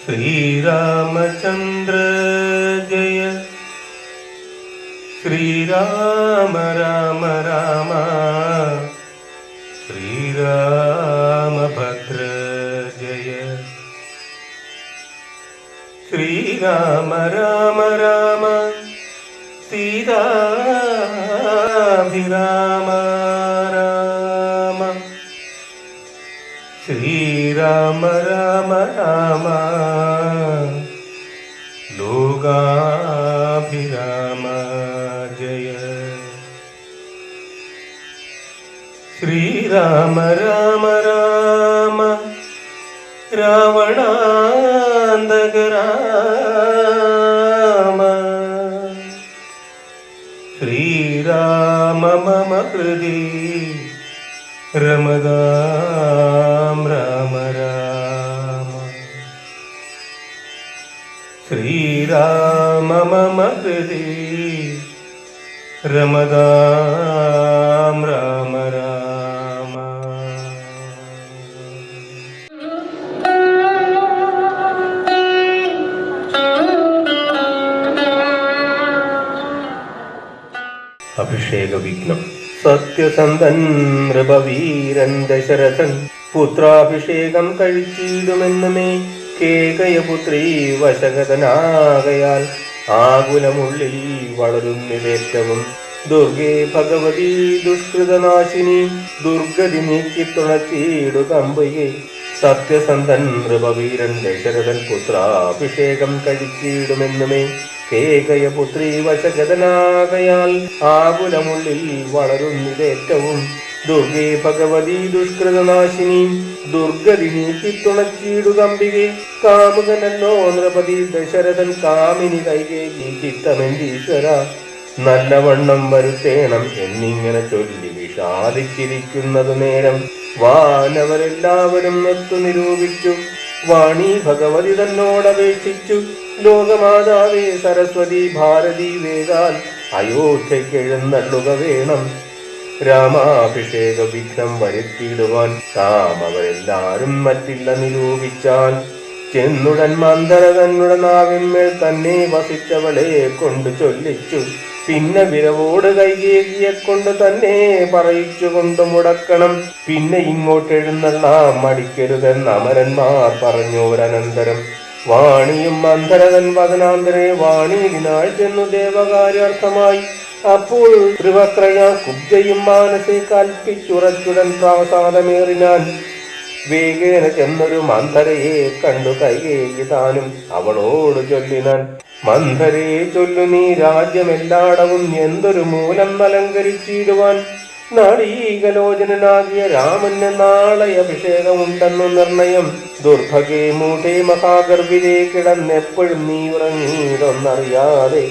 ശ്രീരാമചന്ദ്ര ജയ ശ്രീരാമ രാമ രാമ ശ്രീരാമഭദ്ര ജയ ശ്രീരാമ രാമ രാമ സീതാഭിരാമ രാമ ശ്രീരാമ രാമ രാമ ലോകാഭിരാമ ജയ ശ്രീരാമ രാമ രാമ രാവണാന്തക രാമ ശ്രീരാമ മമ ഹൃദി രമതാം രാമ രാമ ശ്രീരാമ മമ ഹൃദി രമതാം രാമ രാമ. അഭിഷേക വിഘ്നം. സത്യസന്ധൻ നൃപവീരൻ ദശരഥൻ പുത്രാഭിഷേകം കഴിച്ചിടുമെന്നുമേ കേകയപുത്രി വശഗതനാകയാൽ ആകുലമുള്ളിൽ വളരുന്നിതേറ്റവും. ദുർഗേ ഭഗവതി ദുഷ്കൃതനാശിനി ദുർഗതി നീക്കി തുണച്ചിടുകമ്പയെ. സത്യസന്ധൻ നൃപവീരൻ ദശരഥൻ പുത്രാഭിഷേകം കഴിച്ചിടുമെന്നുമേ കേകയപുത്രി വശഗതനാകയാൽ ആകുലമുള്ളിൽ വളരുന്നിതേറ്റവും. ദുർഗേ ഭഗവതി ദുഷ്കൃതനാശിനി ദുർഗതി നീക്കി തുണച്ചിടുകമ്പികെ. കാമുകനല്ലോ നൃപതി ദശരഥൻ കാമിനി കൈകേകി ചിത്തമെന്തീശ്വര നല്ലവണ്ണം വരുത്തേണം എന്നിങ്ങനെ ചൊല്ലി വിഷാദിച്ചിരിക്കുന്നതു നേരം വാനവരെല്ലാവരും നൊത്തു നിരൂപിച്ചു. വാണി ഭഗവതി തന്നോടപേക്ഷിച്ചു. ലോകമാതാവേ സരസ്വതി ഭാരതി വേഗാൽ അയോധ്യക്കെഴുന്നള്ളുക വേണം. രാമാഭിഷേക വിഘ്നം വരുത്തിയിടുവാൻ താം അവരെല്ലാരും മറ്റില്ല നിരൂപിച്ചാൽ. ചെന്നുടൻ മന്ദര തന്നുടെ നാവിന്മേൽ തന്നെ വസിച്ചവളെ കൊണ്ട് ചൊല്ലിച്ചു. പിന്നെ വിരവോട് കൈകേകിയെ കൊണ്ട് തന്നെ പറയിച്ചു കൊണ്ട് മുടക്കണം. പിന്നെ ഇങ്ങോട്ടെഴുന്നള്ളാം മടിക്കരുതെന്ന് അമരന്മാർ പറഞ്ഞോരനന്തരം. വാണിയും മന്ധരകൻ വദനാന്തരെ വാണിയിനാൾ ചെന്നു ദേവകാര്യാർത്ഥമായി. അപ്പോൾ ത്രിവക്രയ കുബ്ജയും മാനസെ കൽപ്പിച്ചുറച്ചുടൻ പ്രാസാദമേറിനാൻ. വേഗേന ചെന്നൊരു മന്ധരയെ കണ്ടു കൈകേകി താനും അവളോട് ചൊല്ലിനാൻ. മന്ധരേ ചൊല്ലു നീ രാജ്യമെല്ലാടവും എന്തൊരു മൂലം അലങ്കരിച്ചിടുവാൻ. നാളീകലോചനാകിയ രാമന് നാളെ അഭിഷേകമുണ്ടെന്നു നിർണയം. ദുർഭഗേ മൂഢേ മഹാഗർഭിതേ കിടന്നെപ്പോഴും നീ ഉറങ്ങിയിടൊന്നറിയാതെ.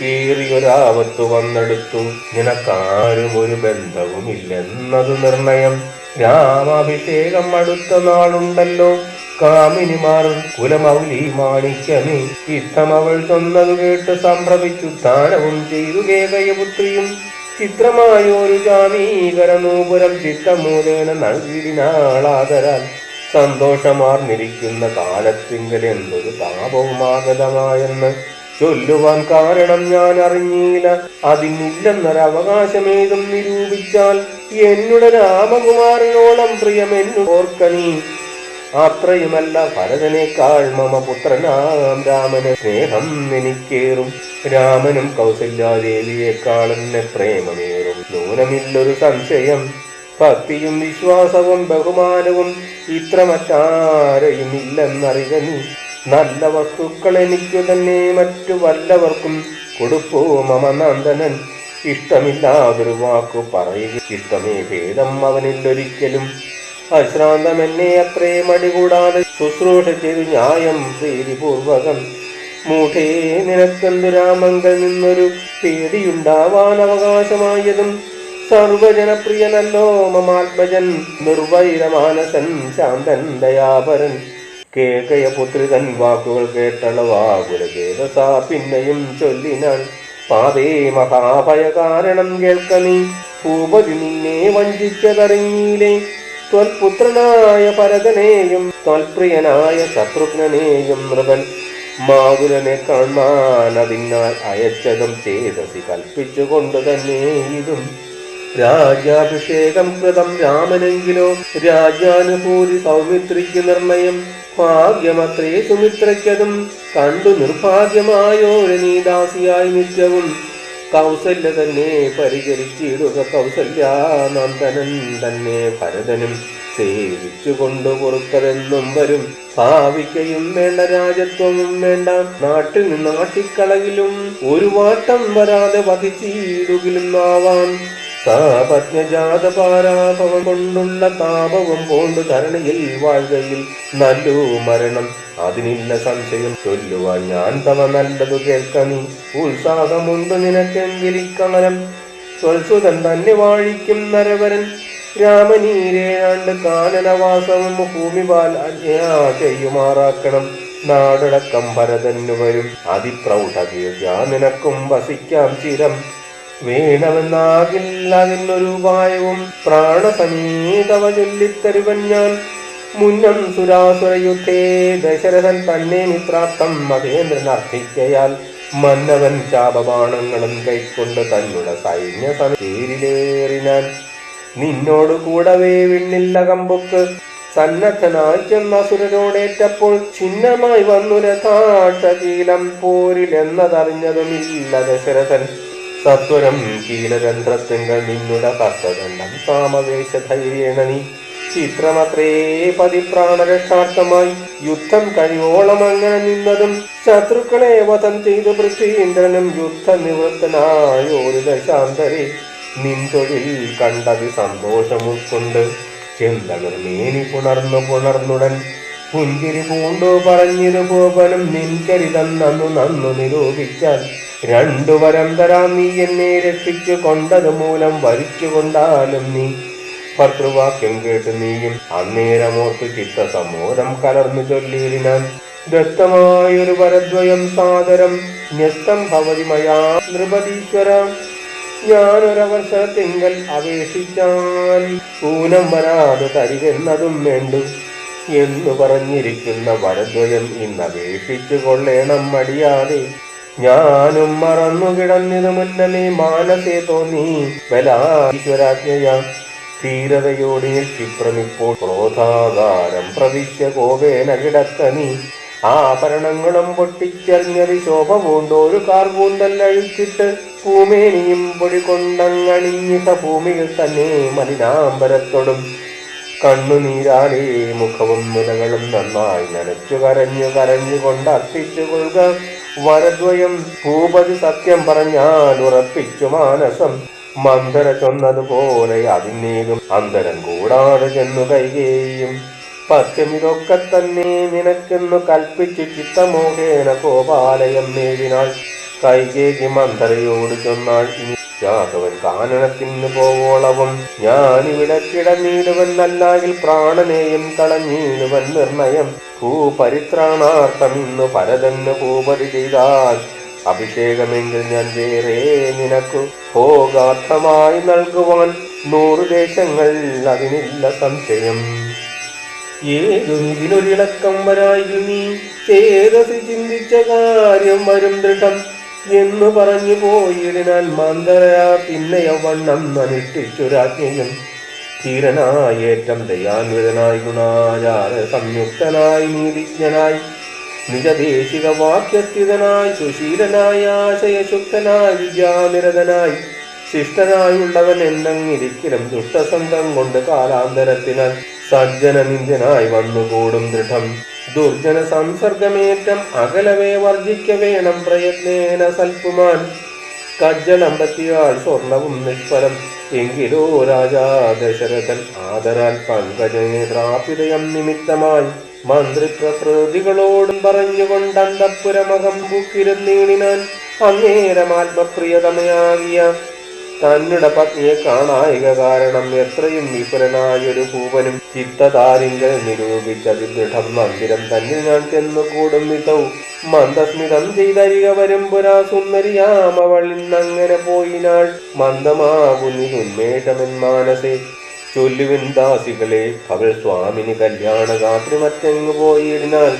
ഏറിയൊരാവത്തു വന്നെടുത്തു നിനക്കാരും ഒരു ബന്ധവുമില്ലെന്നതു നിർണയം. രാമാഭിഷേകം അടുത്ത നാളുണ്ടല്ലോ. കാമിനിമാർ കുലമൗലി മാണിക്യമേ. യുദ്ധം അവൾ ചൊന്നതു കേട്ട് സംഭ്രമിച്ചു ദാനവും ചെയ്തു കേകയപുത്രിയും. ചിത്രമായൊരു ജാമീകരനൂപുരം ചിത്തമൂലേന നൽകിനാളാതരാൽ. സന്തോഷമാർന്നിരിക്കുന്ന കാലത്തിങ്കൽ എന്തൊരു താപവുമാഗതമായെന്ന് ചൊല്ലുവാൻ കാരണം ഞാൻ അറിഞ്ഞില്ല. അതിനില്ലെന്നൊരവകാശമേതും നിരൂപിച്ചാൽ എന്നുടെ രാമകുമാരനോളം പ്രിയമെന്നു ഓർക്കനീ. അത്രയുമല്ല ഭരതനേക്കാൾ മമ പുത്രനാം രാമന് സ്നേഹം എനിക്കേറും. രാമനും കൗസല്യാദേവിയേക്കാൾ എന്നെ പ്രേമമേറും നൂനമില്ലൊരു സംശയം. ഭക്തിയും വിശ്വാസവും ബഹുമാനവും ഇത്ര മറ്റാരെയും ഇല്ലെന്നറിക നീ. നല്ല വസ്തുക്കൾ എനിക്കു തന്നെ മറ്റു വല്ലവർക്കും കൊടുപ്പോ മമ നന്ദനൻ. ഇഷ്ടമില്ലാതൊരു വാക്കു പറയുക ഇഷ്ടമേ ഭേദം അവനില്ലൊരിക്കലും. അശ്രാന്തം എന്നെ അത്രേ മടികൂടാതെ ശുശ്രൂഷ ചെയ്തു ന്യായം പ്രീതിപൂർവകം. മൂഢേ നിനക്കെന്തു രാമങ്കൽ നിന്നൊരു പേടിയുണ്ടാവാൻ അവകാശമായതും. സർവജനപ്രിയനല്ലോ മമാത്മജൻ നിർവൈരമാനസൻ ശാന്തൻ ദയാപരൻ. കേകയപുത്രി തൻ വാക്കുകൾ കേട്ടളവാകുലചേതസാ പിന്നെയും ചൊല്ലിനാൾ. പാതേ മഹാഭയ കാരണം കേൾക്ക നീ. ഭൂപതി നിന്നെ വഞ്ചിച്ചതറിഞ്ഞീലേ. ത്വൽപുത്രനായ ഭരതനെയും ത്വൽപ്രിയനായ ശത്രുഘ്നെയും നൃപൻ മാതുലനെ കാണാൻ അതിനാൽ അയച്ചതും ചേതസി കൽപ്പിച്ചുകൊണ്ട് തന്നെ ഇതും രാജ്യാഭിഷേകം കൃതം രാമനെങ്കിലോ രാജ്യാനുഭൂതി സൗമിത്രിക്ക് നിർണയം ഭാഗ്യമത്രേ സുമിത്രയ്ക്കതും കണ്ടു നിർഭാഗ്യമായോരു നീദാസിയായി നിത്യവും കൗസല്യ തന്നെ പരിചരിച്ചിടുക കൗസല്യാനന്ദനൻ തന്നെ ഭരതനും സേവിച്ചുകൊണ്ടു പൊറുക്കതെന്നും വരും ഭാവിക്കയും വേണ്ട രാജത്വവും വേണ്ട നാട്ടിൽ നിന്ന് നാട്ടിക്കളയിലും ഒരു വാട്ടം വരാതെ വധിച്ചിടുകിലും ആവാം സാപജ്ഞജാത പാരാഭവം കൊണ്ടുള്ള താപവും പോണ്ടു ധരണിയിൽ വാഴുകയിൽ നല്ലു മരണം അതിനില്ല സംശയം ചൊല്ലുവാൻ ഞാൻ തവ നല്ലതു കേൾക്കണി ഉത്സാഹമുണ്ട് നിനക്കെങ്കിലിക്കാലം സ്വൽസുതൻ തന്നെ വാഴിക്കും നരവരൻ രാമനീരേഴാണ്ട് കാനനവാസവും ഭൂമിപാൽ അജ്ഞയാ ചെയ്യുമാറാക്കണം നാടടക്കം ഭരതന്നു വരും അതിപ്രൗഢകീർത്തിയാ നിനക്കും വസിക്കാം ചിരം വേണമെന്നാകില്ല അതിനൊരു ഉപായവും പ്രാണസമീതവ ചൊല്ലിത്തരുവൻ ഞാൻ മുന്നം സുരാസുരയുദ്ധേ ദശരഥൻ തന്നെ മിത്രാർത്ഥം മഹേന്ദ്രൻ അർത്ഥിക്കയാൽ മന്നവൻ ശാപബാണങ്ങളും കൈക്കൊണ്ട് തന്നുടെ സൈന്യ സമേരിലേറിനാൻ നിന്നോട് കൂടവേ വിണ്ണില്ല കമ്പൊക്ക് സന്നദ്ധനായി ചെന്ന അസുരരോടേറ്റപ്പോൾ ഛിന്നമായി വന്നു രഥാക്ഷകീലം പോരിലെന്നതറിഞ്ഞതുമില്ല ദശരഥൻ സത്വരം കീലരന്ധ്രത്തിങ്കൽ നിന്നുട കർത്തദണ്ഡം സാമവേശ ധൈര്യേണ നീ ചിത്രമത്രേ പതിപ്രാണരക്ഷാർത്ഥമായി യുദ്ധം കഴിവോളം അങ്ങനെ നിന്നതും ശത്രുക്കളെ വധം ചെയ്തു പൃഥ്വീന്ദ്രനും യുദ്ധ നിവൃത്തനായോരു ദശാന്തരെ നിൻതൊഴിൽ കണ്ടത് സന്തോഷം ഉൾക്കൊണ്ട് ചെന്തളിർമേനി പുണർന്നുടൻ പുഞ്ചിരി പൂണ്ടു പറഞ്ഞിരു ഭൂപനും നിൻകരിതം നന്നു നിരൂപിച്ചാൽ രണ്ടു വരം തരാം നീ എന്നെ രക്ഷിച്ചു കൊണ്ടത് മൂലം വരിച്ചുകൊണ്ടാലും നീ ഭർത്തൃവാക്യം കേട്ട് നീയും അന്നേരമോർത്ത് ചിത്തസമ്മോദം കലർന്നു ചൊല്ലിയിടിനാൻ ദത്തമായൊരു വരദ്വയം സാദരം ന്യസ്തം ഭവതി മയാ നൃപതീശ്വര ഞാനൊരവസരത്തിങ്കൽ അപേക്ഷിച്ചാൽ ഊനം വരാതെ തരികെന്നതും വേണ്ടു എന്നു പറഞ്ഞിരിക്കുന്ന വരദ്വയം ഇന്നപേക്ഷിച്ചു കൊള്ളേണം മടിയാതെ ഞാനും മറന്നു കിടന്നിതു മുന്നമേ മാനസേ തോന്നി ബലാശ്വരാജ്ഞയ ധീരതയോടെ ക്ഷിപ്രമിപ്പോൾ ക്രോധാകാരം പ്രവിശ്യ കോപേന കിടക്കനി ആഭരണങ്ങളും പൊട്ടിച്ചെറിഞ്ഞതി ശോഭ പൂണ്ടോരു കാർപൂന്തല്ലഴിച്ചിട്ട് ഭൂമേനിയും പൊടി കൊണ്ടങ്ങണിഞ്ഞിത ഭൂമിയിൽ തന്നെ മലിനാംബരത്തോടും കണ്ണുനീരാലേ മുഖവും മുലകളും നന്നായി നനച്ചു കരഞ്ഞുകൊണ്ട് അർപ്പിച്ചു കൊള്ളുക വരദ്വയം ഭൂപതി സത്യം പറഞ്ഞാൽ ഉറപ്പിച്ചു മാനസം മന്ദര ചൊന്നതുപോലെ അതിനേകും അന്തരം കൂടാതെ ചെന്നു കൈകേയും പഥ്യം ഇതൊക്കെ തന്നെ നിനക്കെന്നു കൽപ്പിച്ചു ചിത്തമോഹേന കോപാലയം നേടിനാൾ കൈകേകി മന്ദരയോട് ചൊന്നാൾ ഇനി രാഘവൻ കാനനത്തിന് പോവോളവും ഞാനിവിടെ കിടന്നിടുവൻ അല്ലാകിൽ പ്രാണനെയും കളഞ്ഞിടുവൻ നിർണയം ഭൂപരിത്രാണാർത്ഥം ഇന്നു ഭരതന് ഭൂപതി ചെയ്താൽ അഭിഷേകമെങ്കിൽ ഞാൻ വേറെ നിനക്കു ഭോഗാർത്ഥമായി നൽകുവാൻ 100 ദേശങ്ങൾ അതിനില്ല സംശയം ഏതും ഇതിനൊരിളക്കം വരായിൽ നീ ചേതസി ചിന്തിച്ച കാര്യം വരും ദൃഢം എന്നു പറഞ്ഞു പോയിടിനാൽ മന്ദരയാ പിന്നെയ വണ്ണം അനുഷ്ഠിച്ചു രാജ്ഞയും ധീരനായി ഏറ്റം ദയാൻവിതനായി ഗുണാചാര സംയുക്തനായി നീതിജ്ഞനായി നിജദേശിക വാക്യസ്ഥിതനായി സുശീലനായി ആശയശുക്തനായി വിദ്യാനിരതനായി ശിഷ്ടനായുള്ളവൻ എന്നങ്ങിരിക്കലും ദുഷ്ടസംഘം കൊണ്ട് കാലാന്തരത്തിനാൽ സജ്ജന നിന്ദ്യനായി വന്നുകൂടും ദൃഢം ദുർജന സംസർഗമേറ്റം അകലവേ വർജിക്ക വേണം പ്രയത്നേന സൽപുമാൻ കജ്ജലം പറ്റിയാൽ സ്വർണവും നിഷ്ഫലം എങ്കിലോ രാജാ ദശരഥൻ ആദരാൽ പങ്കജനേത്രാഭ്യുദയം നിമിത്തമായി മന്ത്രി പ്രകൃതികളോടും പറഞ്ഞുകൊണ്ട് അന്തഃപുരമകം ബുക്കിരുന്നീണിനാൻ അന്നേരം ആത്മപ്രിയതമയാകിയ തന്നുടെ പത്നിയെ കാണായിക കാരണം എത്രയും വിപുലനായൊരു ഭൂപനും ചിത്തതാരിങ്കൽ നിരൂപിച്ചതി ദൃഢം മന്ദിരം തന്നിൽ ഞാൻ ചെന്നുകൂടും വിധവും മന്ദസ്മിതം ചെയ്തരിക വരും പുരാ സുന്ദരിയാമവൾ ഇന്നങ്ങനെ പോയിനാൾ മന്ദമാകുന്നിതുന്മേഷമെൻ മാനസേ ചൊല്ലുവിൻ ദാസികളെ അവൾ സ്വാമിനി കല്യാണഗാത്രി മറ്റെങ്ങു പോയിടിനാൽ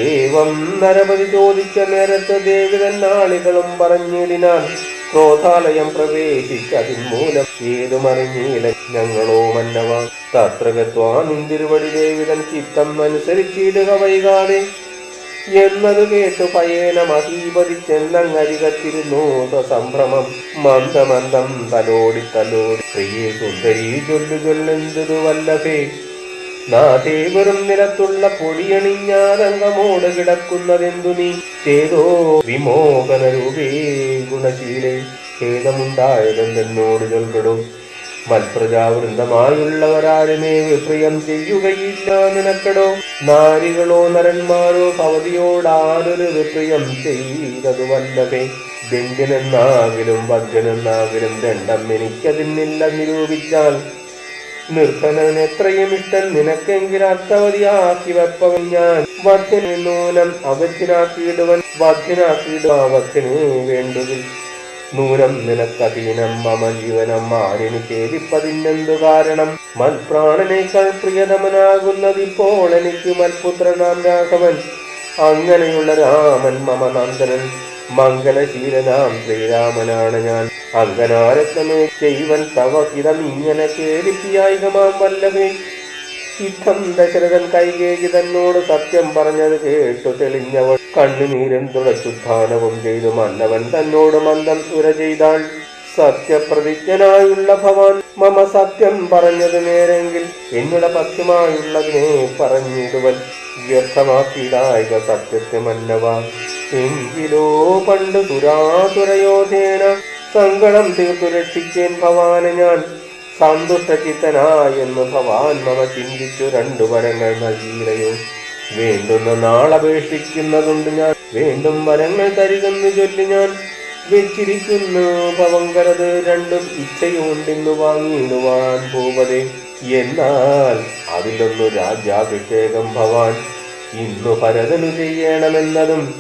ഏവം നരപതി ചോദിച്ച നേരത്ത് ദേവി തന്നാളികളും പറഞ്ഞിടിനാൽ ക്രോധാലയം പ്രവേശിച്ചതിന്മൂലം ഏതുമറിഞ്ഞീല ഞങ്ങളോ മന്നവ തത്ര ഗത്വാ നിന്തിരുവടി ദേവിതൻ ചിത്തം അനുസരിച്ചിടുക വൈകാതെ എന്നതു കേട്ടു പയേന മഹീപതി ചെന്നങ്ങരികത്തിരുന്നു സംഭ്രമം മന്ദമന്ദം തലോടി പ്രിയേ സുന്ദരീ ചൊല്ലുചൊല്ലെന്തു വല്ലഭേ നാഥേ വെറും നിലത്തുള്ള പൊടിയണിഞ്ഞാരംഗമോട് കിടക്കുന്നതെന്തു നീ ചേതോ വിമോഹന രൂപേ ഗുണശീലേ ഖേദമുണ്ടായതെന്നോട് ചൊൽകടോ മൽപ്രജാവൃന്ദമായുള്ളവരാരുമേ വിപ്രിയം ചെയ്യുകയില്ല നിനക്കടോ നാരികളോ നരന്മാരോ ഭവതിയോടാരൊരു വിപ്രിയം ചെയ്തതു വല്ലഭേ ദണ്ഡ്യനെന്നാകിലും വധ്യനെന്നാകിലും ദണ്ഡം എനിക്കതിന്നില്ല നിരൂപിച്ചാൽ നിർധനൻ എത്രയും ഇഷ്ടൻ നിനക്കെങ്കിൽ അർത്ഥവതിയാക്കി വെപ്പവൻ ഞാൻ വധ്യനെ നൂനം അവധ്യനാക്കിയിടുവൻ വധ്യനാക്കിയിടുക വധ്യനെ വേണ്ടുകിൽ നൂനം നിനക്കധീനം മമ ജീവനം ആരിന് ഛേദിപ്പതിനെന്തു കാരണം മൽപ്രാണനേക്കാൾ പ്രിയതമനാകുന്നതിപ്പോൾ എനിക്ക് മൽപുത്രനാം രാഘവൻ അങ്ങനെയുള്ള രാമൻ മമ നന്ദനൻ മംഗലശീലനാം ശ്രീരാമനാണ് ഞാൻ അങ്കനാരത്നമേ ചെയ്വൻ തവ ഹിതം ഇങ്ങനെ ഖേദിപ്പിയായികമാം വല്ലഭേ ഇത്തം ദശരഥൻ കൈകേയി തന്നോട് സത്യം പറഞ്ഞത് കേട്ടു തെളിഞ്ഞവൾ കണ്ണുനീരും തുടച്ചുദ്ധാനവും ചെയ്തു മന്നവൻ തന്നോട് മന്ദം തുര ചെയ്താൾ സത്യപ്രതിജ്ഞനായുള്ള ഭവാൻ മമ സത്യം പറഞ്ഞത് നേരെങ്കിൽ എന്നുടെ പഥ്യമായുള്ളതിനെ പറഞ്ഞിടുവൻ വ്യർത്ഥമാക്കിയിടായിക സത്യത്തെ മന്നവ എങ്കിലോ പണ്ട് സുരാസുരയോധേന സങ്കടം തീർത്തു രക്ഷിച്ചേൻ ഭവാന് ഞാൻ സന്തുഷ്ടചിത്തനായെന്ന് ഭവാൻ മമ ചിന്തിച്ചു രണ്ടു വരങ്ങൾ നൽകിയില്ലയോ വേണ്ടുന്ന നാളപേക്ഷിക്കുന്നതുണ്ട് ഞാൻ വീണ്ടും വരങ്ങൾ തരികെന്ന് ചൊല്ലി ഞാൻ വെച്ചിരിക്കുന്നു ഭവങ്കരത് രണ്ടും ഇച്ഛയുണ്ടിന്നു വാങ്ങിയിടുവാൻ ഭൂപതേ എന്നാൽ അതിലൊന്നു രാജ്യാഭിഷേകം ഭവാൻ ഇന്നു ഭരതനു ചെയ്യണമെന്നതും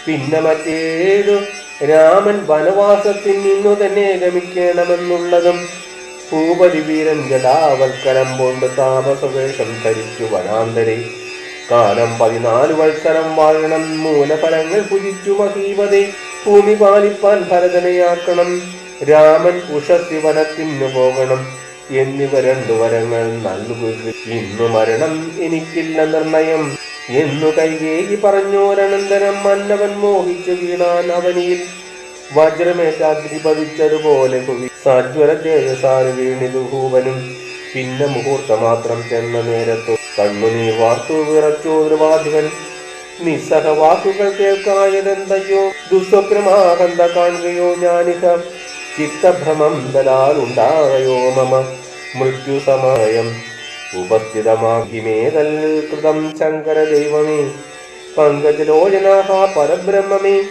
പിന്നെ മറ്റേതു രാമൻ വനവാസത്തിൽ ഇന്നു തന്നെ ഗമിക്കണമെന്നുള്ളതും ഭൂപതി വീരൻ ജടാവൽക്കരം കൊണ്ട് താപസവേഷം ധരിച്ചു വനാന്തരെ കാലം 14 വത്സരം വാഴണം മൂലഫലങ്ങൾ ഭുജിച്ചു മഹീപതേ ഭൂമി പാലിപ്പാൻ ഭരതനെയാക്കണം രാമൻ ഉഷസ്സി വനത്തിനു പോകണം എന്നിവ രണ്ടു വരങ്ങൾ നൽകുക ഇന്നു മരണം എനിക്കില്ല നിർണയം എന്നു കൈകേയി പറഞ്ഞോരനന്തരം മന്നവൻ മോഹിച്ചു വീണാൻ അവനിയിൽ വജ്രമേറ്റാഗ്നി പതിച്ചതുപോലെ ഭുവി സജ്വര തേജസാറ് വീണിതു ഭൂവനും പിന്നെ മുഹൂർത്തമാത്രം ചെന്ന നേരത്തു കണ്ണുനീർ വാർത്തു വിറച്ചു ധ്രുവാധിപൻ നിസ്സഹ വാക്കുകൾ കേൾക്കായതെന്തയോ ദുസ്വപ്നമാകന്ത കാണുകയോ ഞാനിഹ ചിത്തഭ്രമം ദലാലുണ്ടാകയോ മമ മൃത്യു സമയം ഉപസ്ഥിതമാകിമേതൽ കൃതം ശങ്കര ദൈവമേ പങ്കജലോചനാഹ പരബ്രഹ്മമേ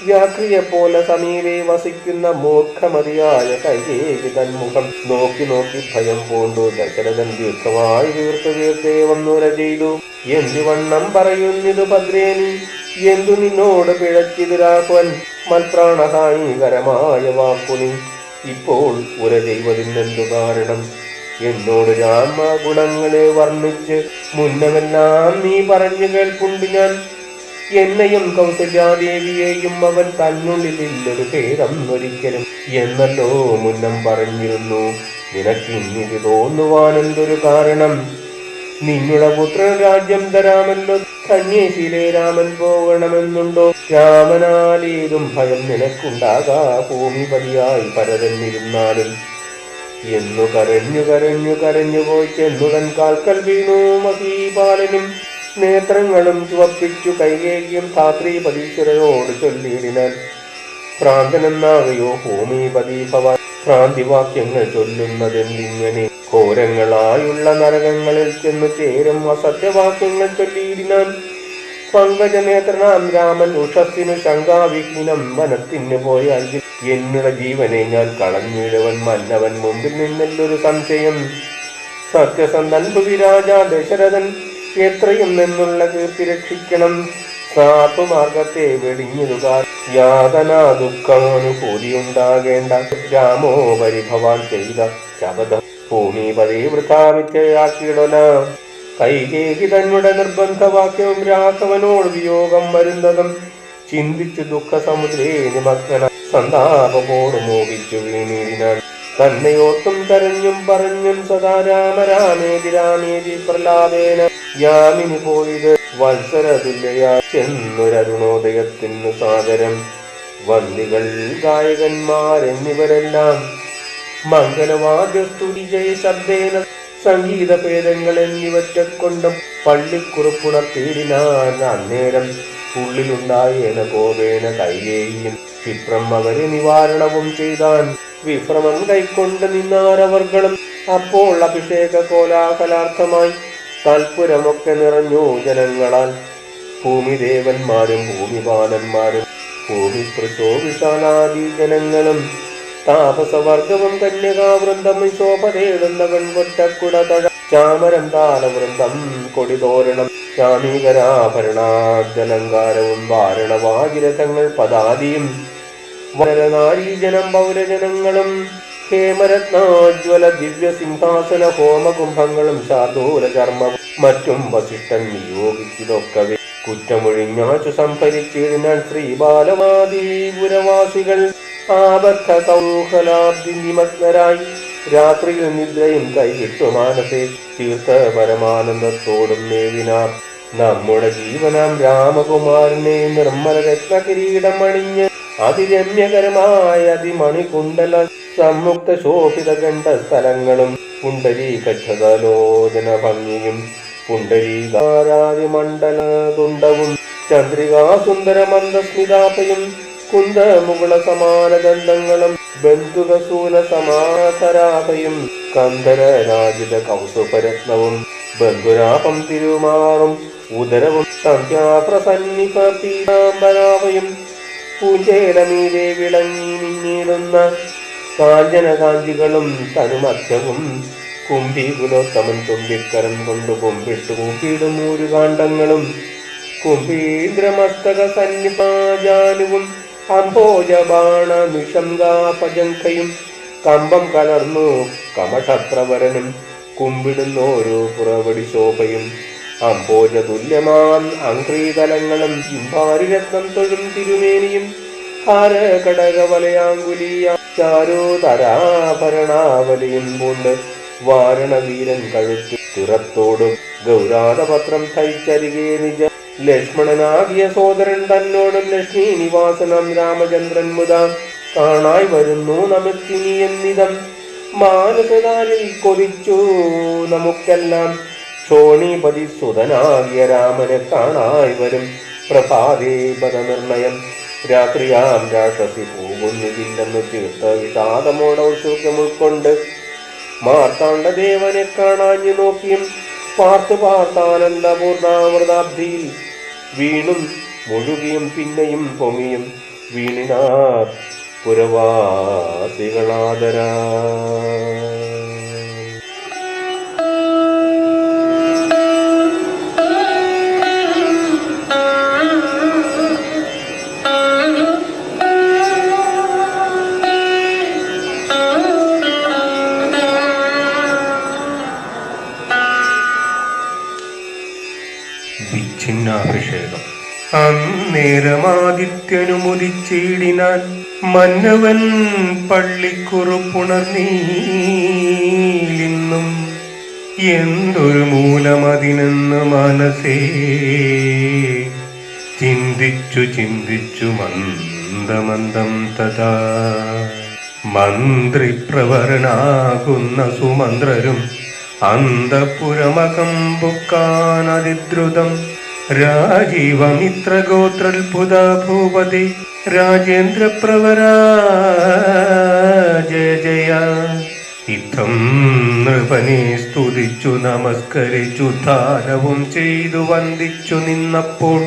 വ്യാക്രിയെ പോലെ സമീപേ വസിക്കുന്ന മൂർഖമതിയായ കൈകേയി തന്മുഖം നോക്കി നോക്കി ഭയം പൂണ്ടു ദശരഥൻ ദീർഘമായി വീർത്തേവം നുര ചെയ്തു എന്തിവണ്ണം പറയുന്നിതു ഭദ്രേനി എന്തു നിന്നോട് പിഴച്ചിതു രാഘവൻ മൽപ്രാണഹാനികരമായ വാക്കുനി ഇപ്പോൾ ഉര ചെയ്വതിനെന്തു കാരണം എന്നോട് രാമ ഗുണങ്ങളെ വർണ്ണിച്ച് മുന്നമെല്ലാം നീ പറഞ്ഞു കേൾപ്പുണ്ട് ഞാൻ എന്നെയും കൗസല്യാദേവിയെയും അവൻ തന്നുള്ളിലൊരു ഭേദം ഒരിക്കലും എന്നല്ലോ മുന്നം പറഞ്ഞിരുന്നു നിനക്കിന്നിത് തോന്നുവാൻ എന്തൊരു കാരണം നിന്നുടെ പുത്രൻ രാജ്യം തരാമല്ലോ കന്യേശിയിലെ രാമൻ പോകണമെന്നുണ്ടോ രാമനാലേതും ഭയം നിനക്കുണ്ടാകാ ഭൂമിപതിയായി ഭരതന്നിരുന്നാലും എന്നു കരഞ്ഞു പോയി ചെന്നുടൻ കാൽക്കൽ വീണു മഹീപാലനും നേത്രങ്ങളും ചുവപ്പിച്ചു കൈകേയും ധാത്രീപതീശ്വരനോട് ചൊല്ലിയിടിനാൽ ഭ്രാന്തനെന്നാകയോ ഭൂമിപതി ഭവാൻ ഭ്രാന്തിവാക്യങ്ങൾ ചൊല്ലുന്നതെന്തിങ്ങനെ ഘോരങ്ങളായുള്ള നരകങ്ങളിൽ ചെന്നു ചേരും അസത്യവാക്യങ്ങൾ ചൊല്ലിയിടിനാൻ പങ്കജനേത്രനാം രാമൻ ഉഷസ്സിനു ശങ്കാവിഹീനം വനത്തിന് പോയാൽ എന്നുടെ ജീവനെ ഞാൻ കളഞ്ഞിടുവൻ മന്നവൻ മുമ്പിൽ നിന്നല്ലൊരു സംശയം സത്യസന്ധൻ ഭുവിരാജ ദശരഥൻ എത്രയും നിന്നുള്ള കീർത്തി രക്ഷിക്കണം സാധുമാർഗത്തെ വെടിഞ്ഞിടുക യാതനാ ദുഃഖമനുഭൂതി ഉണ്ടാകേണ്ട രാമോ പരിഭവാൻ ചെയ്ത ശബദം ഭൂമിപതി വൃഥാമിഥ്യയാക്കിയിടല. കൈകേകി തന്നുടെ നിർബന്ധവാക്യവും രാഘവനോട് വിയോഗം വരുന്നതും ചിന്തിച്ച് ദുഃഖസമുദ്രേ നിമഗ്ന സന്താപമോട് മോഹിച്ചു വീണിരിനാൻ. തന്നെയോർത്തും കരഞ്ഞും പറഞ്ഞും സദാ രാമ രാമേതി രാമേതി പ്രലാപേന യാമിനി പോയത് വത്സരതുല്യയാ ചെന്നൊരരുണോദയത്തിനു സാദരം. വന്ദികൾ ഗായകന്മാരെന്നിവരെല്ലാം മംഗലവാദ്യസ്തുതി ജയ ശബ്ദേന സംഗീത ഭേദങ്ങൾ എന്നിവറ്റക്കൊണ്ടും പള്ളിക്കുറിപ്പുണർത്തിയിടിനാൻ. അന്നേരം ഉള്ളിലുണ്ടായേന കോപേന കൈകേയിയും ക്ഷിപ്രം അവരെ നിവാരണവും ചെയ്താൻ. വിഭ്രമം കൈക്കൊണ്ട് നിന്നാരവർകളും. അപ്പോൾ അഭിഷേക കോലാഹലാർത്ഥമായി താൽപുരമൊക്കെ നിറഞ്ഞു ജനങ്ങളാൽ. ഭൂമിദേവന്മാരും ഭൂമിപാലന്മാരും ഭൂമിസ്പൃശോവിശാലാദി ജനങ്ങളും താപസവർഗവും കന്യകാവൃന്ദം ശോഭതേടുന്ന പെൺകൊറ്റക്കുട തഴ ചാമരം താലവൃന്ദം കൊടിതോരണം ചാമീകരാഭരണാലങ്കാരവും വാരണവാജിരഥങ്ങൾ പദാദിയും വരനാരീജനം പൗരജനങ്ങളും ഹേമരത്നാജ്വല ദിവ്യ സിംഹാസന ഹോമകുംഭങ്ങളും ശാർദൂല ചർമ്മവും മറ്റും വസിഷ്ഠൻ നിയോഗിച്ചിതൊക്കവേ കുറ്റമൊഴിഞ്ഞാച്ചു സംഭരിച്ചിരുന്നാൽ ശ്രീബാലമാദിപുരവാസികൾ ആബദ്ധ കൗഹലാബ്ദി നിമഗ്നരായി രാത്രിയിൽ നിദ്രയും കൈവിട്ടു മാനസേ തീർത്ഥ പരമാനന്ദത്തോടും മേവിനാർ. നമ്മുടെ ജീവനാം രാമകുമാരനെ നിർമ്മല രത്ന കിരീടം അണിഞ്ഞ് അതിരമ്യകരമായ അതിമണികുണ്ടല സംമുക്ത ശോഭിത കണ്ട സ്ഥലങ്ങളും പുണ്ടരീകലോചന ഭംഗിയും പുണ്ടരീകാരാതിമണ്ഡല തുണ്ടവും ചന്ദ്രികാസുന്ദര മന്ദസ്മിതാപയും കുന്ദമുകുള സമാന ദന്തങ്ങളും ബന്ധുകസൂല സമാതരാപയും കന്ധരരാജിത കൗസുപരത്നവും ബന്ധുരാപം തിരുമാറും ഉദരവും സന്ധ്യാപ്രസന്നിപ പീതാംബരാപയും പൂഞ്ചേലമീതെ വിളങ്ങി മിന്നിടുന്ന കാഞ്ചന കാഞ്ചികളും തനുമധ്യവും കുംഭീകുലോത്തമൻ തുമ്പിക്കരം കൊണ്ട് കുമ്പിട്ടു കൂപ്പിയിടും ഊരുകാണ്ഡങ്ങളും കുംഭീന്ദ്രമസ്തക സന്നിപാജാനുവും അംഭോജബാണ നിഷംഗാപജങ്കയും കമ്പം കലർന്നു കമഠപ്രവരനും കുമ്പിടുന്നോരോ പുറവടി ശോഭയും അംഭോജ തുല്യമാൻ അങ്ക്രീതലങ്ങളും ജിംഭാരിരത്നം തൊഴും തിരുമേനിയും ഹാരകടകവലയാങ്കുലിയ ചാരോതരാഭരണാവലിയും കൊണ്ട് വാരണവീരൻ കഴുത്തു തിറത്തോടും ഗൗരാതപത്രം ധരിച്ചരികെ നിജ ലക്ഷ്മണനാകിയ സോദരൻ തന്നോടും ലക്ഷ്മി നിവാസനം രാമചന്ദ്രൻ മുതാ കാണായി വരുന്നു നമുക്കിനി എന്നിതം മാനസകാരിൽ കൊതിച്ചു നമുക്കെല്ലാം. ക്ഷോണീപതി സുതനാകിയ രാമനെ കാണായി വരും പ്രഭാതേ പദനിർണയം. രാത്രിയാം രാക്ഷസി പോകുന്നില്ലെന്ന് തീർത്ത വിഷാദമോടൗത്സുഖ്യം ഉൾക്കൊണ്ട് മാർത്താണ്ഡദേവനെ കാണാഞ്ഞു നോക്കിയും പാർത്തു പാർത്താനന്ദപൂർണാമൃതാബ്ധിയിൽ വീണും മുഴുകിയും പിന്നെയും പൊങ്ങിയും വീണിനാർ പുരവാസികളാദരാ. വിച്ഛിന്നാഭിഷേകം. അന്നേരമാദിത്യനുമുദിച്ചിടിനാൻ മന്നവൻ പള്ളിക്കുറുപ്പുണർന്നീലിന്നും എന്തൊരു മൂലമതിനെന്ന് മനസ്സേ ചിന്തിച്ചു ചിന്തിച്ചു മന്ദമന്ദം തഥാ മന്ത്രിപ്രവരനാകുന്ന സുമന്ത്രരും അന്തപുരമകം ബുക്കാനതിദ്രുതം രാജീവമിത്രഗോത്രത്ഭുത ഭൂപതി രാജേന്ദ്രപ്രവരാ ജയ ജയ. ഇത്തം നൃപനെ സ്തുതിച്ചു നമസ്കരിച്ചു ദാനവും ചെയ്തു വന്ദിച്ചു നിന്നപ്പോൾ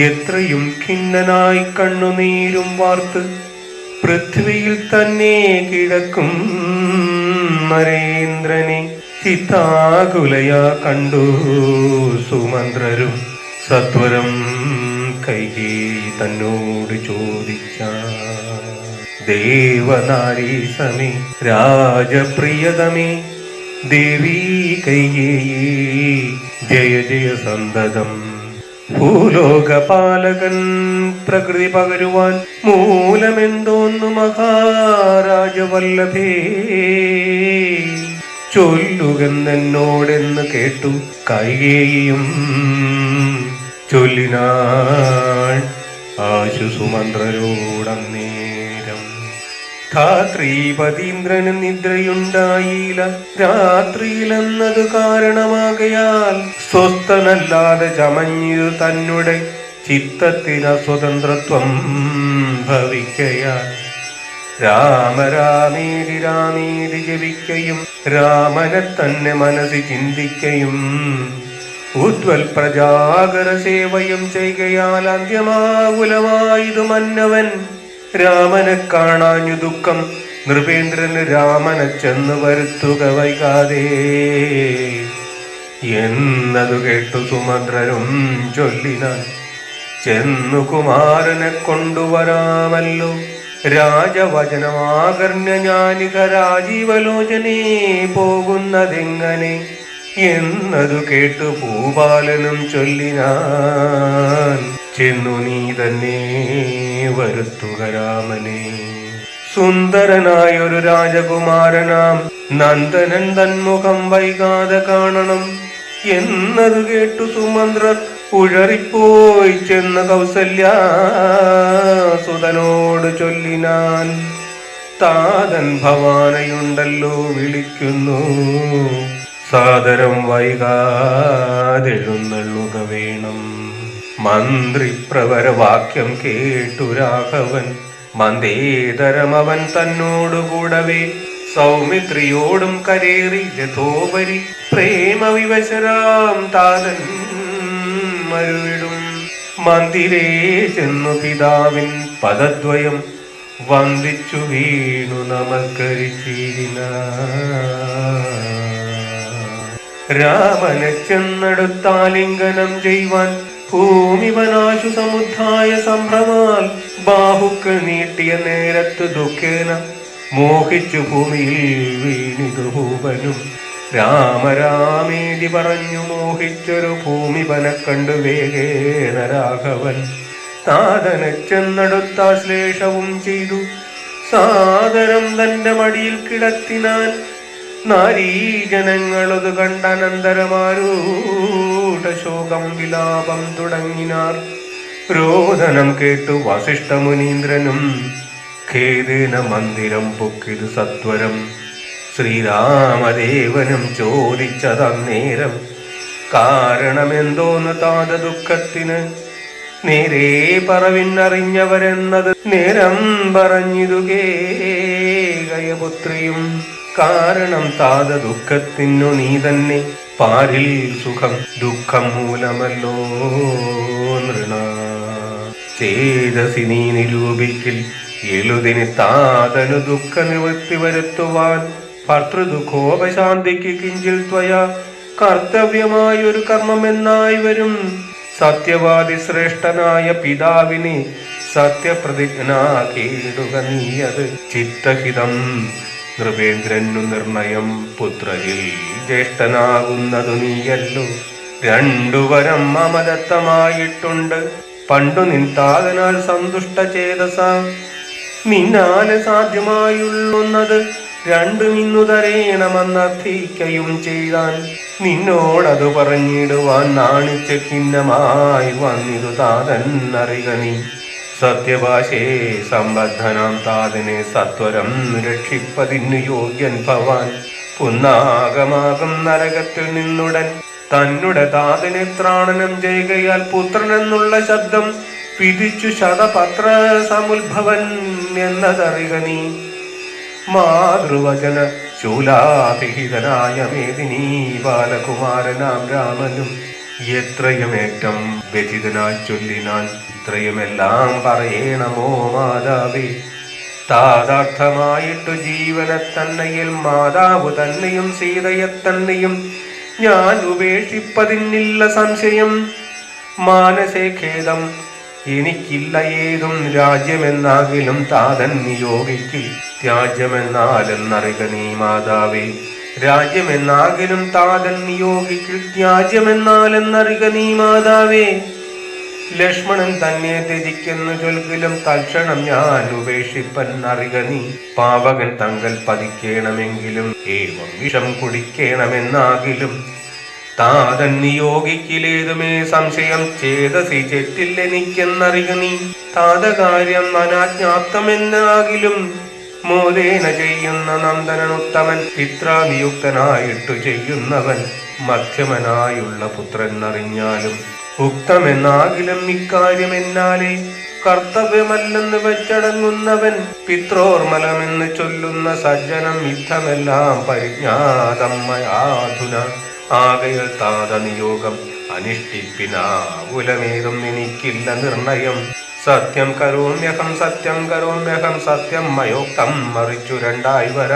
എത്രയും ഖിന്നനായി കണ്ണുനീരും വാർത്ത് പൃഥ്വിയിൽ തന്നെ കിടക്കും നരേന്ദ്രനെ ചിത്താകുലയാ കണ്ടു സുമന്ത്രരും സത്വരം കൈകേയി തന്നോട് ചോദിച്ച ദേവനാരീ സമേ രാജപ്രിയതമേ ദേവീ കൈകേയീ ജയ ജയ സന്തതം. ഭൂലോകപാലകൻ പ്രകൃതി പകരുവാൻ മൂലമെന്തോന്നു മഹാരാജവല്ലഭേ, ചൊല്ലുകെന്നെന്നോടെന്ന് കേട്ടു കൈകേയിയും ചൊല്ലിനാൾ ആശു സുമന്ത്രരോടന്നേരം. ധാത്രീപതീന്ദ്രന് നിദ്രയുണ്ടായില്ല രാത്രിയിലെന്നത് കാരണമാകയാൽ, സ്വസ്ഥനല്ലാതെ ചമഞ്ഞിരു തന്നെ ചിത്തത്തിന് സ്വതന്ത്രത്വം ഭവിക്കയാൽ. രാമ രാമേതി രാമേതി ജപിക്കയും രാമനെ തന്നെ മനസ്സി ചിന്തിക്കയും ഉദ്വൽ പ്രജാകര സേവയും ചെയ്യുകയാൽ അന്ത്യമാകുലമായതു മന്നവൻ. രാമനെ കാണാഞ്ഞു ദുഃഖം നൃപേന്ദ്രന് രാമനെ ചെന്ന് വരുത്തുക വൈകാതെ എന്നതു കേട്ടു സുമന്ത്രരും ചൊല്ലിനാൻ. ചെന്നു കുമാരനെ കൊണ്ടുവരാമല്ലോ രാജവചനമാകർണ്യ ഞാനിക രാജീവലോചനേ പോകുന്നതെങ്ങനെ എന്നതു കേട്ടു ഭൂപാലനും ചൊല്ലിനാൻ. ചെന്നു നീ തന്നെ വരുത്തുക രാമനെ. സുന്ദരനായൊരു രാജകുമാരനാം നന്ദനൻ തന്മുഖം വൈകാതെ കാണണം എന്നതു കേട്ടു സുമന്ത്രർ ഉഴറിപ്പോയി ചെന്ന കൗസല്യാസുതനോട് ചൊല്ലിനാൻ. താതൻ ഭവാനയുണ്ടല്ലോ വിളിക്കുന്നു, സാദരം വൈകാതെഴുന്നള്ളുക വേണം. മന്ത്രിപ്രവരവാക്യം കേട്ടു രാഘവൻ മന്ദേതരമവൻ തന്നോടുകൂടവേ സൗമിത്രിയോടും കരേറി രഥോപരി പ്രേമവിവശരാം താതൻ മരുവിടും. മന്ദിരേ ചെന്നു പിതാവിൻ പദദ്വയം വന്ദിച്ചു വീണു നമസ്കരിച്ചിരുന്ന. രാമനെ ചെന്നെടുത്താലിംഗനം ചെയ്യുവാൻ ഭൂമിവനാശു സമുദ്ധായ സംഭ്രമാൽ ബാഹുക്കൾ നീട്ടിയ നേരത്ത് ദുഃഖേന മോഹിച്ചു ഭൂമിയിൽ വീണിതു ഭൂപനും. രാമരാമേതി പറഞ്ഞു മോഹിച്ചൊരു ഭൂമിപനെ കണ്ടു വേഗേന രാഘവൻ. താതനെ ചെന്നെടുത്താശ്ലേഷവും ചെയ്തു സാദരം തന്റെ മടിയിൽ കിടത്തിനാൻ. നാരീജനങ്ങളത് കണ്ടനന്തരമാരൂഢശോകം വിലാപം തുടങ്ങിനാർ. രോദനം കേട്ടു വസിഷ്ഠമുനീന്ദ്രനും ഖേദേന മന്ദിരം പൊക്കിതു സത്വരം. ശ്രീരാമദേവനും ചോദിച്ചതന്നേരം കാരണമെന്തോന്ന് താത ദുഃഖത്തിന്. നേരേ പറവിന്നറിഞ്ഞവരെന്നത് നേരം പറഞ്ഞിതു കേകയപുത്രിയും. കാരണം താത ദുഃഖത്തിനു നീ തന്നെ പാരിൽ സുഖം ദുഃഖം മൂലമല്ലോ നൃണ. ചേതസി നീ നിരൂപിക്കിൽ എളുതിന് താതനു ദുഃഖ നിവൃത്തി വരുത്തുവാൻ. ഭർത്തൃദുഃഖോപശാന്തിക്ക് കിഞ്ചിൽ ത്വയ കർത്തവ്യമായൊരു കർമ്മമെന്നായി വരും. സത്യവാദി ശ്രേഷ്ഠനായ പിതാവിനെ സത്യപ്രതിജ്ഞാകേടുക നീയത് ചിത്തഹിതം. നൃപേന്ദ്രനു നിർണയം പുത്രരിൽ ജ്യേഷ്ഠനാകുന്നതു നീയല്ലോ. രണ്ടുവരം മമദത്തമായിട്ടുണ്ട് പണ്ടു നിൻ താതനാൽ സന്തുഷ്ട ചേതസ. നിന്നാല് സാധ്യമായുള്ളുന്നത് രണ്ടും ഇന്നു തരേണമെന്നർത്ഥിക്കയും ചെയ്താൻ. നിന്നോടതു പറഞ്ഞിടുവാൻ നാണിച്ച ഖിന്നമായി വന്നിതു താതൻ അറിക നീ. സത്യഭാഷേ സംബദ്ധനാം താതനെ സത്വരം രക്ഷിപ്പതിനു യോഗ്യൻ ഭവാൻ. പുന്നാകമാകും നരകത്തിൽ നിന്നുടൻ തന്നുടെ താതനെ ത്രാണനം ചെയ്യുകയാൽ പുത്രനെന്നുള്ള ശബ്ദം വിധിച്ചു ശതപത്ര സമുദ്ഭവൻ എന്നതറിക നീ. മാതൃവചന ശൂലാഭിഹിതനായ മേദിനീ ബാലകുമാരനാം രാമനും എത്രയുമേറ്റം വ്യഥിതനായി ചൊല്ലിനാൻ. ഇത്രയുമെല്ലാം പറയണമോ മാതാവേ. താതാർത്ഥമായിട്ടു ജീവനെ തന്നെയിൽ മാതാവ് തന്നെയും സീതയെ തന്നെയും ഞാൻ ഉപേക്ഷിപ്പതിനില്ല സംശയം. മാനസേ ഖേദം എനിക്കില്ല ഏതും രാജ്യമെന്നാകിലും താതൻ നിയോഗിക്കിൽ. ത്യാജ്യമെന്നാലെന്നറിക നീ മാതാവേ. രാജ്യമെന്നാകിലും താതൻ നിയോഗിക്കു ത്യാജ്യമെന്നാലെന്നറിക നീ മാതാവേ. ലക്ഷ്മണൻ തന്നെ ത്യജിക്കുന്നു ചൊൽകിലും തൽക്ഷണം ഞാൻ ഉപേക്ഷിപ്പൻ അറിക നീ. പാവകൻ തങ്കൽ പതിക്കേണമെങ്കിലും ഏവം വിഷം കുടിക്കണമെന്നാകിലും താതൻ നിയോഗിക്കിലേതുമേ സംശയം ചേതസി ചെറ്റില്ലെനിക്കെന്നറിക നീ. താതകാര്യം അനാജ്ഞാപ്തമെന്നാകിലും മോദേന ചെയ്യുന്ന നന്ദനനുത്തമൻ. പിത്രാനിയുക്തനായിട്ടു ചെയ്യുന്നവൻ മധ്യമനായുള്ള പുത്രൻ അറിഞ്ഞാലും ഉക്തമെന്നാകിലും ഇക്കാര്യമെന്നാലേ കർത്തവ്യമല്ലെന്ന് വെച്ചടങ്ങുന്നവൻ. പിത്രോർമലമെന്ന് ചൊല്ലുന്ന സജ്ജനം യുദ്ധമെല്ലാം പരിജ്ഞാതമ്മയാധുന. ആകയാൽ താത നിയോഗം അനുഷ്ഠിപ്പിനാകുലമേതും എനിക്കില്ല നിർണയം. സത്യം കരോമ്യഹം സത്യം കരോമ്യഹം സത്യം മയോക്തം മറിച്ചു രണ്ടായി വര.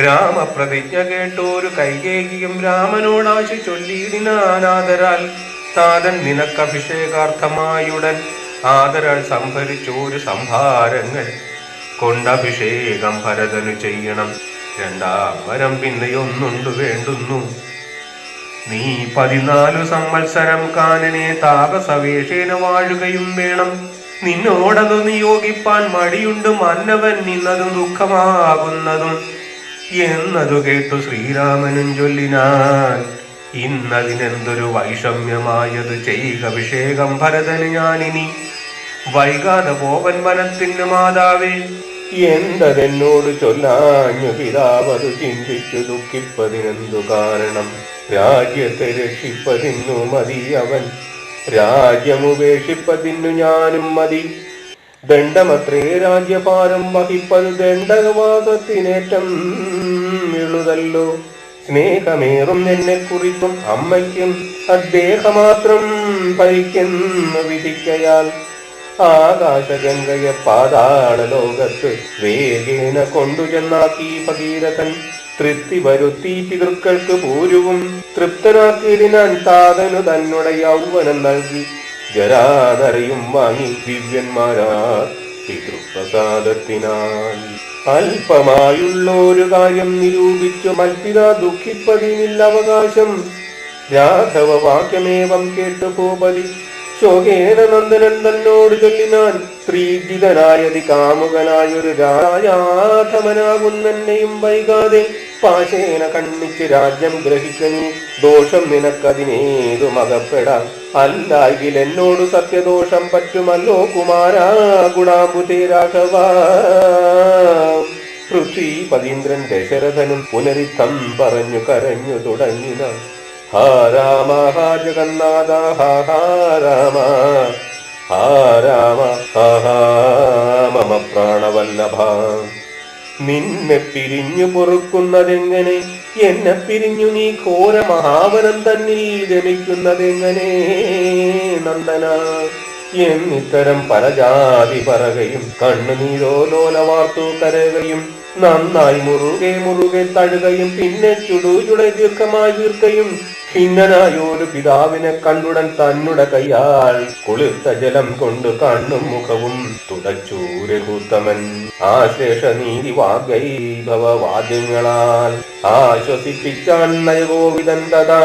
രാമപ്രതിജ്ഞ കേട്ടോരു കൈകേകിയും രാമനോടാശ ചൊല്ലിയിടിനാനാദരാൽ. താതൻ നിനക്കഭിഷേകാർത്ഥമായുടൻ ആദരാൽ സംഭരിച്ചോരു സംഭാരങ്ങൾ കൊണ്ടഭിഷേകം ഭരതനു ചെയ്യണം. രണ്ടാം വരം പിന്നെയൊന്നുണ്ടു വേണ്ടുന്നു. നീ 14 സംവത്സരം കാനനെ താപസവേഷേന വാഴുകയും വേണം. നിന്നോടതു നിയോഗിപ്പാൻ മടിയുണ്ട് മന്നവൻ നിന്നതും ദുഃഖമാകുന്നതും എന്നതു കേട്ടു ശ്രീരാമനും ചൊല്ലിനാൻ. ഇന്നതിനെന്തൊരു വൈഷമ്യമായത് ചെയ്യുക അഭിഷേകം ഭരതന് ഞാനിനി. വൈകാതെ പോവൻ വനത്തിന് മാതാവേ. എന്തതെന്നോട് ചൊല്ലാഞ്ഞു പിതാവതു ചിന്തിച്ചു ദുഃഖിപ്പതിനെന്തു കാരണം. രാജ്യത്തെ രക്ഷിപ്പതിന്നു മതി അവൻ, രാജ്യമുപേക്ഷിപ്പതിന്നു ഞാനും മതി. ദണ്ഡമത്രേ രാജ്യഭാരം വഹിപ്പത് ദണ്ഡവാസത്തിനേറ്റം എഴുതല്ലോ. സ്നേഹമേറും എന്നെ കുറിച്ചും അമ്മയ്ക്കും അദ്ദേഹമാത്രം ഭരിക്കുന്നു വിധിക്കയാൽ. ആകാശഗംഗയെ പാതാള ലോകത്ത് വേഗേന കൊണ്ടുചെന്നാക്കി ഭഗീരഥൻ. തൃപ്തി വരുത്തി പിതൃക്കൾക്ക് പൂരുവും തൃപ്തനാക്കിയിടിനാൻ. താതനു തന്നെ യൗവനം നൽകി ജരാതരയും വാങ്ങി ദിവ്യന്മാരാ പിതൃപ്രസാദത്തിനാൽ. അല്പമായുള്ളൊരു കാര്യം നിരൂപിച്ചു മൽപിത ദുഃഖിപ്പതിനില്ല അവകാശം. രാഘവ വാക്യമേവം കേട്ടു ഭൂപതി ശോകേന നന്ദനൻ തന്നോട് ചൊല്ലിനാൻ. സ്ത്രീജിതനായതി കാമുകനായൊരു രാജാധമനാകുന്നെന്നെയും വൈകാതെ പാശേന കണ്ണിച്ച് രാജ്യം ഗ്രഹിക്കണി. ദോഷം നിനക്കതിനേതും അകപ്പെടാം. അല്ലായെങ്കിൽ എന്നോട് സത്യദോഷം പറ്റുമല്ലോ കുമാരാ ഗുണാംബുധേ രാഘവ. പൃഥ്വീപതീന്ദ്രൻ ദശരഥനും പുനരിത്തം പറഞ്ഞു കരഞ്ഞു തുടങ്ങിനാൻ. ഹാ രാമ ഹാ ജഗന്നാഥ ഹാ ഹാ രാമ ഹാ രാമ ഹാ ഹാ മമ പ്രാണവല്ലഭ. നിന്നെ പിരിഞ്ഞു പൊറുക്കുന്നതെങ്ങനെ, എന്നെ പിരിഞ്ഞു നീ ഘോര മഹാവനം തന്നിൽ ഗമിക്കുന്നതെങ്ങനെ നന്ദന. എന്നിത്തരം പല ജാതി പറകയും കണ്ണുനീരോലോല വാർത്തു കരകയും നന്നായി മുറുകെ മുറുകെ തഴുകയും പിന്നെ ചുടുചുട ദീർഘമായി തീർക്കയും. ഖിന്നനായൊരു പിതാവിനെ കണ്ടുടൻ തന്നുടെ കയ്യാൽ കുളിർത്ത ജലം കൊണ്ട് കണ്ണും മുഖവും തുടച്ചു രഘുത്തമൻ. ആശേഷ നീതി വാഗ്വൈഭവ വാദ്യങ്ങളാൽ ആശ്വസിപ്പിച്ചാൻ നയഗോവിതൻ തഥാ.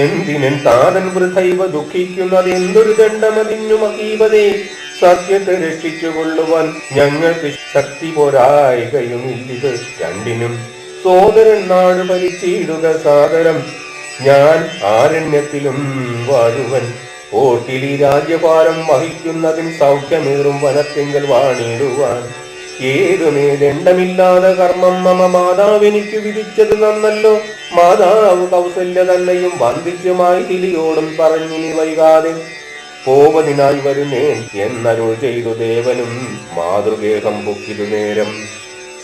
എന്തിനൻ താതൻ വൃഥൈവ ദുഃഖിക്കുന്നത് എന്തൊരു ദണ്ഡമതിന്നു മഹീപതേ. സത്യത്തെ രക്ഷിച്ചുകൊള്ളുവാൻ ഞങ്ങൾക്ക് ശക്തി പോരായികയുമില്ലിത് രണ്ടിനും. സോദരൻ നാട് ഭരിച്ചിടുക സാദരം, ഞാൻ ആരണ്യത്തിലും വാഴുവൻ. ഓട്ടിലി രാജ്യഭാരം വഹിക്കുന്നതിന് സൗഖ്യമേറും വനത്തിങ്കൽ വാണിടുവാൻ. ഏതുമേ ദണ്ഡമില്ലാതെ കർമ്മം മമ മാതാവെനിക്ക് വിധിച്ചത് നന്നല്ലോ. മാതാവ് കൗസല്യ തന്നെയും വന്ദിച്ചു മൈഥിലിയോടും പറഞ്ഞു നീ വൈകാതെ പോവതിനായി വരുന്നേൻ എന്നരുൾ ചെയ്തു ദേവനും മാതൃഗേഹം പൊക്കിതു നേരം.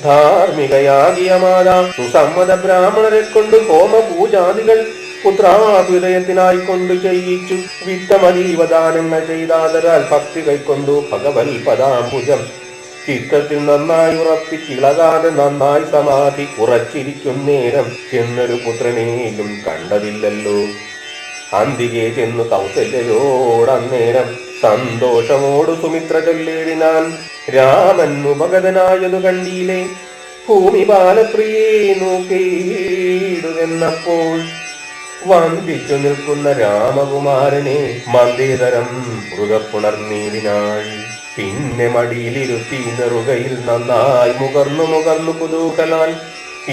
ധാർമ്മികയാകിയ മാതാ സുസമ്മത ബ്രാഹ്മണരെ കൊണ്ട് ഹോമപൂജാദികൾ പുത്രാഭ്യുദയത്തിനായി കൊണ്ടു ചെയ്യിച്ചു. വിത്തമതീവദാനങ്ങൾ ചെയ്താതരാൽ ഭക്തി കൈക്കൊണ്ടു ഭഗവൽ പദാംബുജം. ചിത്തത്തിൽ നന്നായി ഉറപ്പിച്ചിളകാതെ നന്നായി സമാധി ഉറച്ചിരിക്കും നേരം ചെന്നൊരു പുത്രനേലും കണ്ടതില്ലല്ലോ. അന്തികെ ചെന്നു കൗസല്യയോടന്നേരം സന്തോഷമോടു സുമിത്ര ചൊല്ലിടിനാൻ. രാമൻ ഉപഗതനായതു കണ്ടീലേ, ഭൂമി ബാലപ്രിയെ നോക്കിയിടുതെന്നപ്പോൾ വന്ദിച്ചു നിൽക്കുന്ന രാമകുമാരനെ മന്ദേതരം മൃഗപ്പുണർന്നീടിനാൾ. പിന്നെ മടിയിലിരുത്തി നെറുകയിൽ നന്നായി മുകർന്നു കുതൂഹലാൽ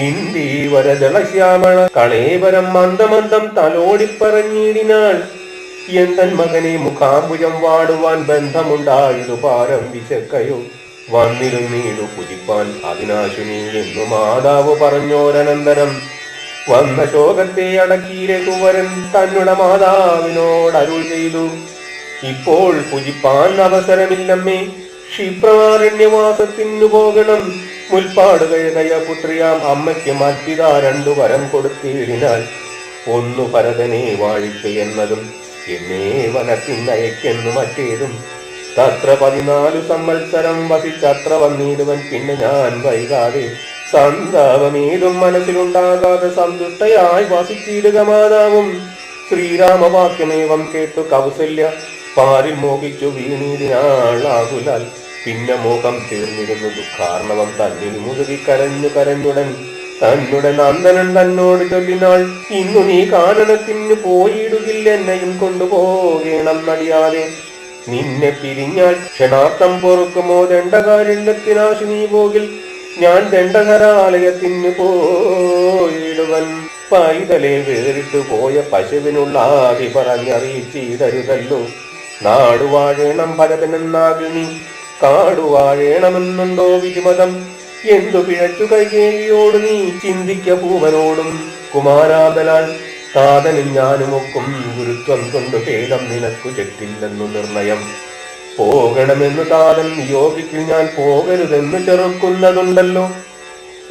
ഇന്ദീവരദളശ്യാമള കളേവരം മന്ദമന്ദം തലോടിപ്പറഞ്ഞിടിനാൾ. എന്തൻ മകനെ മുഖാംബുജം വാടുവാൻ ബന്ധമുണ്ടായതു പാരം വിശക്കയോ, വന്നിരുന്നീടു പുജിപ്പാൻ അതിനാശുനി എന്നു മാതാവ് പറഞ്ഞോരനന്തരം വന്ന ശോകത്തെ അടക്കിയിലെ കുവരൻ തന്നുടെ മാതാവിനോടരുൾ ചെയ്തു. ഇപ്പോൾ പുജിപ്പാൻ അവസരമില്ലമ്മേ, ക്ഷിപ്രമാരണ്യവാസത്തിനു പോകണം. മുൽപ്പാടുകയ പുത്രിയാം അമ്മയ്ക്ക് മറ്റിതാ 2 വരം കൊടുത്തിടിനാൽ, ഒന്നു ഭരതനെ വാഴിക്ക് എന്നതും എന്നെ വനത്തിനയക്കെന്നു മറ്റേതും. തത്ര 14 സംവത്സരം വസിച്ചത്ര വന്നിടുവൻ. പിന്നെ ഞാൻ വൈകാതെ സന്താപമേതും മനസ്സിലുണ്ടാകാതെ സന്തുഷ്ടയായി വസിച്ചിടുക മാതാവും. ശ്രീരാമവാക്യമേവം കേട്ടു കൗസല്യ പാരിൽ മോഹിച്ചു വീണിടിനാളാകുലാൽ. പിന്നെ മോഹം തീർന്നിരുന്നു ദുഃഖാർണവം തന്നിൽ മുതുകി കരഞ്ഞുടൻ തന്നെ നന്ദനൻ തന്നോട് ചൊല്ലിനാൾ. ഇന്നു നീ കാനനത്തിന് പോയിടുകില്ല, എന്നെയും കൊണ്ടുപോകണം നടിയാതെ. നിന്നെ പിരിഞ്ഞാൽ ക്ഷണാർത്ഥം പൊറുക്കുമോ ദണ്ഡകാരണ്യത്തിനാശു നീ പോകിൽ. ഞാൻ ദണ്ഡകരാലയത്തിന് പോയിടുവൻ. പൈതലെ വേറിട്ടു പോയ പശുവിനുള്ള ആദി പറഞ്ഞറിയിച്ചിടരുതല്ലോ. നാടുവാഴേണം ഭരതനെന്നാകിൽ നീ കാടുവാഴേണമെന്നുണ്ടോ വിധിമതം. എന്തു പിഴച്ചു കൈകേയിയോട് നീ ചിന്തിക്ക പൂവനോടും. കുമാരാതലാൽ താതനും ഞാനുമൊക്കും ഗുരുത്വം കൊണ്ട് ഭേദം നിനക്കു ചെറ്റില്ലെന്നു നിർണയം. പോകണമെന്നു താതൻ യോഗിക്കിൽ ഞാൻ പോകരുതെന്ന് ചെറുക്കുന്നതുണ്ടല്ലോ.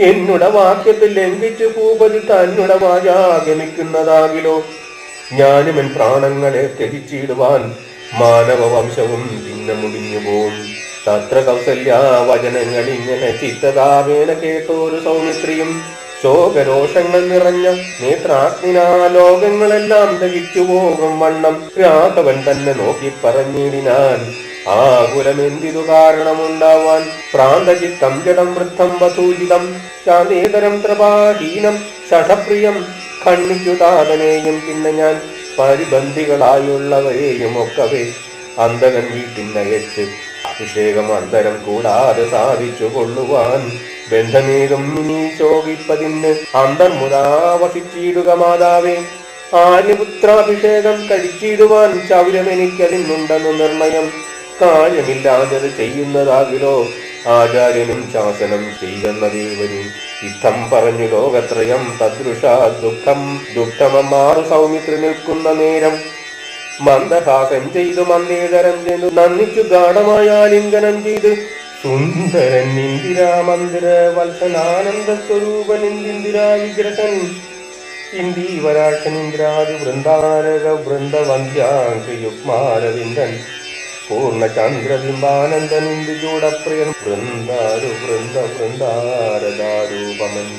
എന്നുടെ വാക്യത്തിൽ ലംഘിച്ചു ഭൂപതി തന്നുടെ വാചാഗമിക്കുന്നതാകിലോ. ഞാനുമെൻ പ്രാണങ്ങളെ ത്യജിച്ചിടുവാൻ മാനവ വംശവും പിന്നെ മുടിഞ്ഞു പോം. തത്ര കൗസല്യ വചനങ്ങൾ ഇങ്ങനെ ചിത്തതാവേന കേട്ടോരു സൗമിത്രിയും ശോകരോഷങ്ങൾ നിറഞ്ഞ നേത്രാഗ്നിനാ ലോകങ്ങളെല്ലാം ദഹിച്ചു പോകും വണ്ണം രാഘവൻ തന്നെ നോക്കി പറഞ്ഞിടിനാൻ. ആകുലമെന്തിതു കാരണമുണ്ടാവാൻ. പ്രാന്തചിത്തം ജഡം വൃദ്ധം വധൂജിതം ശാന്തേതരം ത്രപാഹീനം ശഠപ്രിയം. ഖണ്ഡിച്ചു താതനെയും പിന്നെ ഞാൻ പരിബന്ധികളായുള്ളവരെയും ഒക്കവേ അന്തകൻ വീട്ടിനയച്ച് അഭിഷേകം അന്തരം കൂടാതെ സാധിച്ചു കൊള്ളുവാൻ. ബന്ധമേതും ഇനി ശോകിപ്പതിന് അന്തർമുതാവസിച്ചിടുക മാതാവേ. ആര്യപുത്രാഭിഷേകം കഴിച്ചിടുവാൻ ചൗരമെനിക്കതിനുണ്ടെന്നു നിർണയം. കാര്യമില്ലാതത് ചെയ്യുന്നതാകിലോ ആചാര്യനും ശാസനം ചെയ്യുന്നതേവരും. ഇത്തം പറഞ്ഞു ലോകത്രയം തദ്രുഷ ദുഃഖമമാറു സൗമിത്രി നിൽക്കുന്ന നേരം മന്ദഹാസം ചെയ്തു മന്ദേതരം ചെയ്തു നന്ദിച്ചു ഗാഠമായ ലിംഗനം ചെയ്ത് സുന്ദരൻ ഇന്ദിരാ മന്ദിര വത്സനാനന്ദ സ്വരൂപൻ ഇന്ദിരാ വിഗ്രഹൻ ഇന്ദീവരാക്ഷൻ ഇന്ദ്രാദി വൃന്ദാരക വൃന്ദവന്ദ്യാങ്കുയുഗ്മാരവിന്ദൻ പൂർണ്ണചന്ദ്രബിംബാനന്ദൻ ഇന്ദുചൂടപ്രിയൻ വൃന്ദാരുപമൻ.